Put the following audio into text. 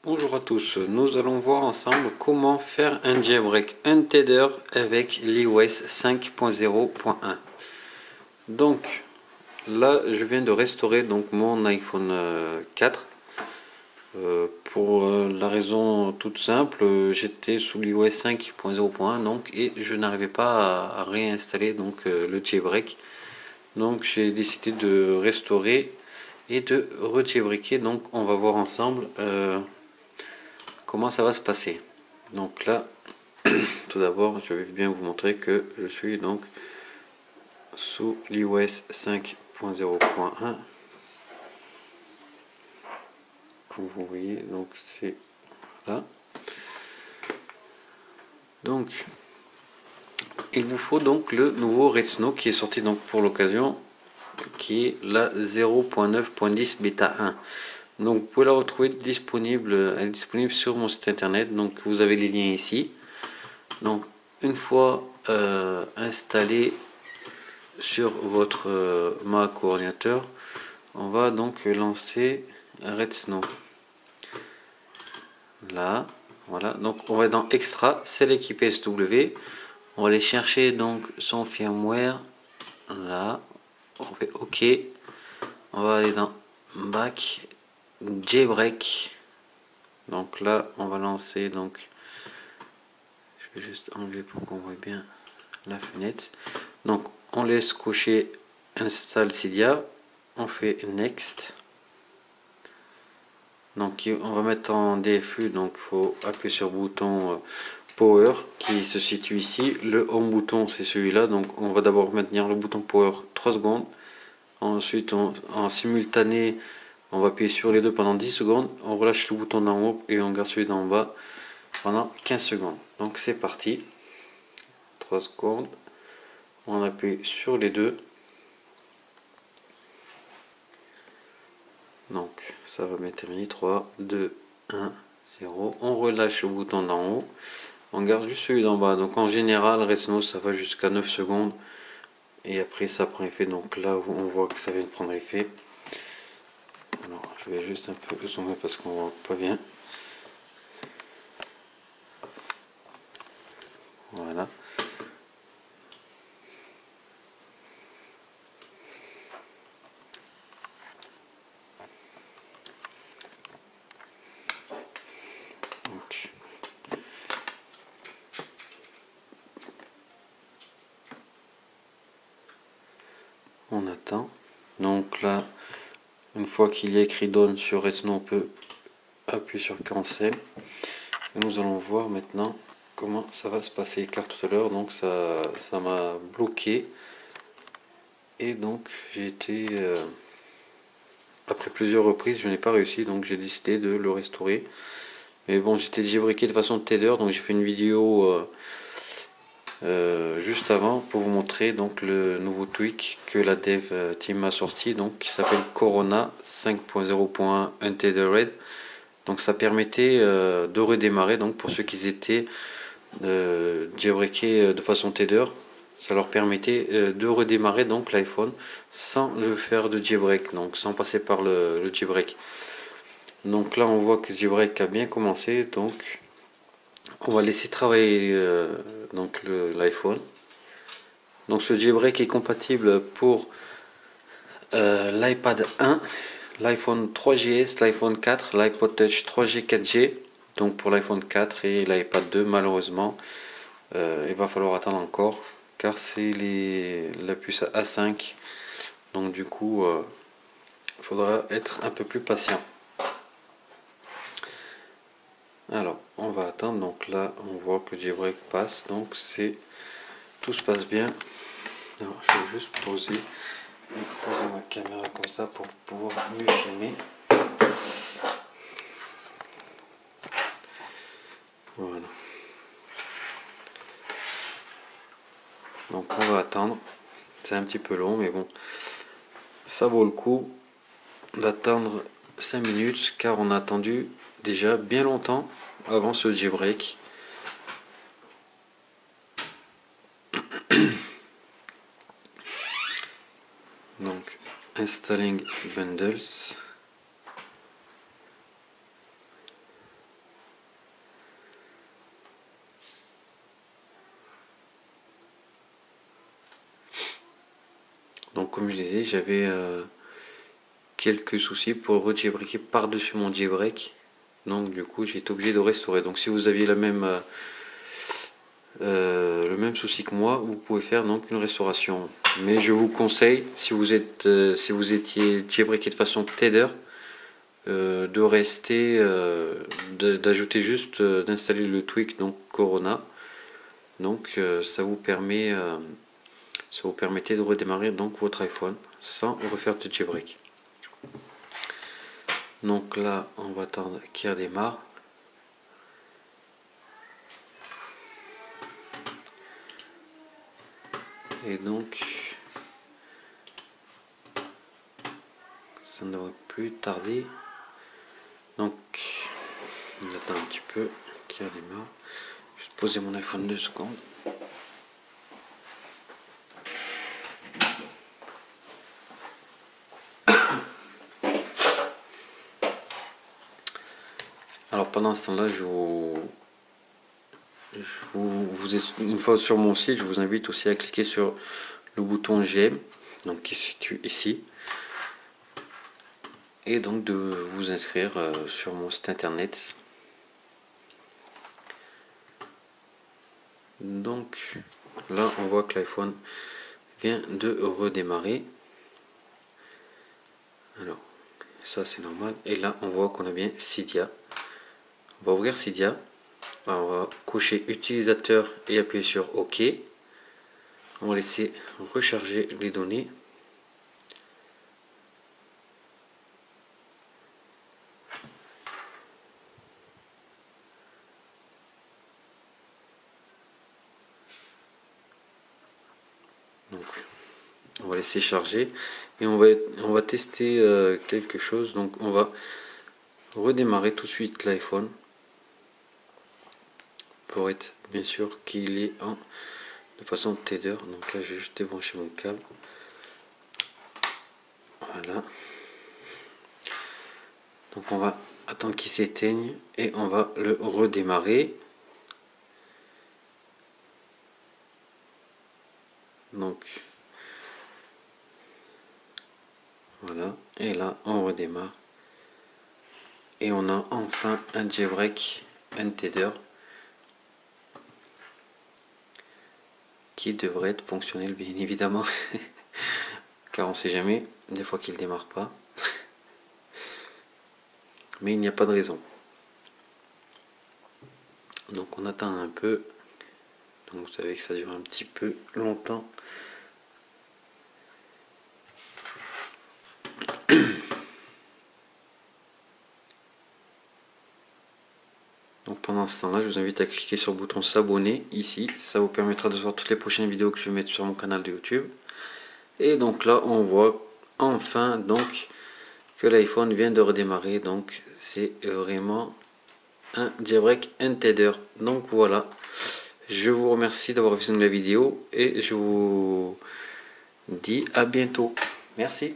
Bonjour à tous, nous allons voir ensemble comment faire un jailbreak, un tether avec l'iOS 5.0.1. Donc là je viens de restaurer donc mon iPhone 4 pour la raison toute simple, j'étais sous l'iOS 5.0.1 donc et je n'arrivais pas à réinstaller donc le jailbreak. Donc j'ai décidé de restaurer et de re-jailbreaker. Donc on va voir ensemble comment ça va se passer. Donc là, tout d'abord, je vais bien vous montrer que je suis donc sous l'iOS 5.0.1. Comme vous voyez, donc c'est là. Donc, il vous faut donc le nouveau Redsn qui est sorti donc pour l'occasion, qui est la 0.9.10 bêta 1. Donc vous pouvez la retrouver disponible, elle est disponible sur mon site internet. Donc vous avez les liens ici. Donc une fois installé sur votre Mac ou ordinateur, on va donc lancer Redsn. Là, voilà. Donc on va dans Extra, Select IPSW. On va aller chercher donc son firmware. Là, on fait OK. On va aller dans Back, Jailbreak. Donc là, on va lancer donc. Je vais juste enlever pour qu'on voit bien la fenêtre. Donc on laisse cocher Install Cydia. On fait Next. Donc on va mettre en DFU, donc il faut appuyer sur le bouton Power qui se situe ici. Le Home bouton c'est celui-là, donc on va d'abord maintenir le bouton Power 3 secondes. Ensuite en simultané on va appuyer sur les deux pendant 10 secondes. On relâche le bouton d'en haut et on garde celui d'en bas pendant 15 secondes. Donc c'est parti. 3 secondes. On appuie sur les deux. Donc ça va m'éterminer. 3, 2, 1, 0. On relâche le bouton d'en haut. On garde juste celui d'en bas. Donc en général, Redsn ça va jusqu'à 9 secondes. Et après ça prend effet. Donc là on voit que ça vient de prendre effet. Alors je vais juste un peu zoomer parce qu'on voit pas bien. Voilà. Donc, on attend. Donc là, une fois qu'il y a écrit Done sur Redsn, on peut appuyer sur Cancel. Et nous allons voir maintenant comment ça va se passer. Car tout à l'heure, donc ça m'a bloqué. Et donc j'ai été après plusieurs reprises, je n'ai pas réussi, donc j'ai décidé de le restaurer. Mais bon, j'étais jailbreaké de façon tether, donc j'ai fait une vidéo juste avant pour vous montrer donc le nouveau tweak que la dev team a sorti, donc qui s'appelle Corona 5.0.1 Untethered. Donc ça permettait de redémarrer, donc pour ceux qui étaient jailbreakés de façon tether, ça leur permettait de redémarrer donc l'iPhone sans le faire de jailbreak, donc sans passer par le jailbreak. Donc là on voit que le jailbreak a bien commencé, donc on va laisser travailler donc l'iPhone. Donc ce jailbreak est compatible pour l'iPad 1, l'iPhone 3GS, l'iPhone 4, l'iPod Touch 3G 4G. Donc pour l'iPhone 4 et l'iPad 2 malheureusement il va falloir attendre encore car c'est la puce A5, donc du coup il faudra être un peu plus patient. Alors on va attendre, donc là on voit que le jailbreak passe, donc tout se passe bien. Alors, je vais juste poser ma caméra comme ça pour pouvoir mieux filmer. Voilà. Donc on va attendre. C'est un petit peu long, mais bon, ça vaut le coup d'attendre 5 minutes car on a attendu déjà bien longtemps avant ce jailbreak. Donc installing bundles. Donc comme je disais, j'avais quelques soucis pour rejailbreaker par-dessus mon jailbreak. Donc du coup j'ai été obligé de restaurer. Donc si vous aviez le même souci que moi, vous pouvez faire donc une restauration. Mais je vous conseille, si vous étiez jailbreaké de façon tether, de rester, d'ajouter juste, d'installer le tweak donc Corona. Donc ça vous permettait de redémarrer donc votre iPhone sans refaire de jailbreak. Donc là on va attendre qu'il redémarre. Et donc ça ne devrait plus tarder. Donc on attend un petit peu qu'il redémarre. Je vais poser mon iPhone 2 secondes. Alors pendant ce temps-là, une fois sur mon site, je vous invite aussi à cliquer sur le bouton j'aime, donc qui se situe ici, et donc de vous inscrire sur mon site internet. Donc là, on voit que l'iPhone vient de redémarrer. Alors ça c'est normal. Et là, on voit qu'on a bien Cydia. On va ouvrir Cydia. On va cocher utilisateur et appuyer sur OK. On va laisser recharger les données. Donc, on va laisser charger et on va tester quelque chose. Donc, on va redémarrer tout de suite l'iPhone pour être bien sûr qu'il est de façon tether. Donc là, j'ai juste débranché mon câble. Voilà. Donc on va attendre qu'il s'éteigne et on va le redémarrer. Donc voilà, et là on redémarre et on a enfin un jailbreak, un tether qui devrait être fonctionnel bien évidemment car on sait jamais, des fois qu'il démarre pas, mais il n'y a pas de raison. Donc on attend un peu, donc vous savez que ça dure un petit peu longtemps. Donc pendant ce temps là, je vous invite à cliquer sur le bouton s'abonner ici, ça vous permettra de voir toutes les prochaines vidéos que je vais mettre sur mon canal de YouTube. Et donc là on voit enfin donc que l'iPhone vient de redémarrer, donc c'est vraiment un jailbreak, un tether. Donc voilà, je vous remercie d'avoir visionné la vidéo et je vous dis à bientôt. Merci.